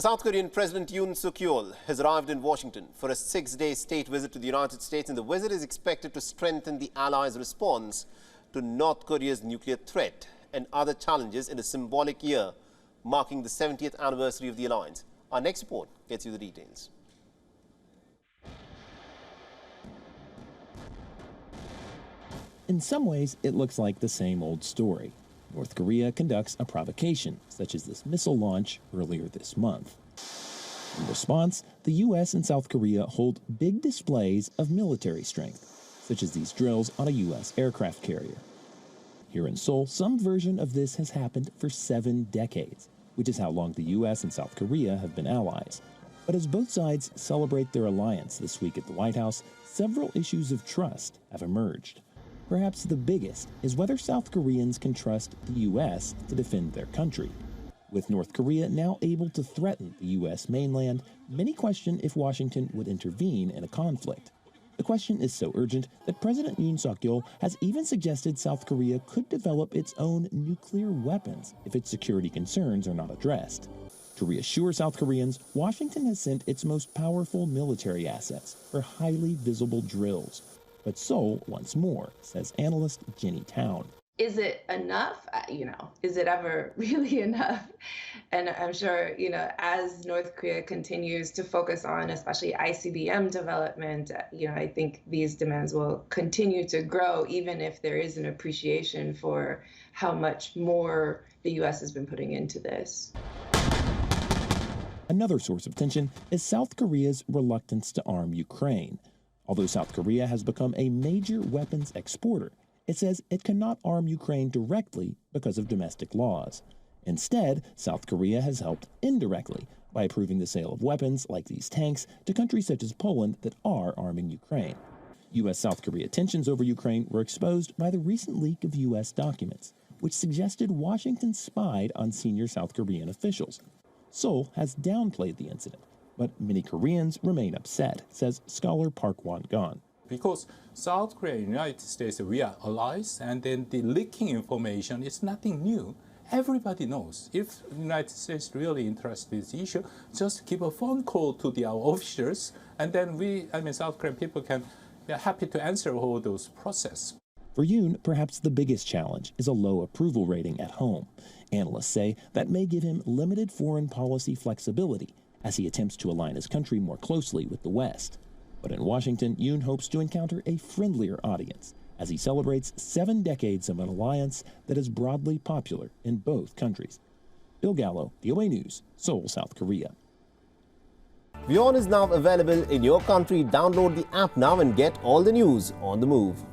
The South Korean President Yoon Suk-yeol has arrived in Washington for a 6-day state visit to the United States, and the visit is expected to strengthen the allies' response to North Korea's nuclear threat and other challenges in a symbolic year marking the 70th anniversary of the alliance. Our next report gets you the details. In some ways, it looks like the same old story. North Korea conducts a provocation, such as this missile launch earlier this month. In response, the U.S. and South Korea hold big displays of military strength, such as these drills on a U.S. aircraft carrier. Here in Seoul, some version of this has happened for 7 decades, which is how long the U.S. and South Korea have been allies. But as both sides celebrate their alliance this week at the White House, several issues of trust have emerged. Perhaps the biggest is whether South Koreans can trust the U.S. to defend their country. With North Korea now able to threaten the U.S. mainland, many question if Washington would intervene in a conflict. The question is so urgent that President Yoon Suk-yeol has even suggested South Korea could develop its own nuclear weapons if its security concerns are not addressed. To reassure South Koreans, Washington has sent its most powerful military assets for highly visible drills. But Seoul wants more, says analyst Jenny Town. Is it enough? Is it ever really enough? And I'm sure, as North Korea continues to focus on especially ICBM development, I think these demands will continue to grow, even if there is an appreciation for how much more the U.S. has been putting into this. Another source of tension is South Korea's reluctance to arm Ukraine. Although South Korea has become a major weapons exporter, it says it cannot arm Ukraine directly because of domestic laws. Instead, South Korea has helped indirectly by approving the sale of weapons like these tanks to countries such as Poland that are arming Ukraine. U.S.-South Korea tensions over Ukraine were exposed by the recent leak of U.S. documents, which suggested Washington spied on senior South Korean officials. Seoul has downplayed the incident, but many Koreans remain upset, says scholar Park Won-gon. Because South Korea and the United States, we are allies, and then the leaking information is nothing new. Everybody knows. If the United States really interested in this issue, just give a phone call to our officials, and then South Korean people can be happy to answer all those processes. For Yoon, perhaps the biggest challenge is a low approval rating at home. Analysts say that may give him limited foreign policy flexibility as he attempts to align his country more closely with the West. But in Washington, Yoon hopes to encounter a friendlier audience as he celebrates 7 decades of an alliance that is broadly popular in both countries. Bill Gallo, VOA News, Seoul, South Korea. WION is now available in your country. Download the app now and get all the news on the move.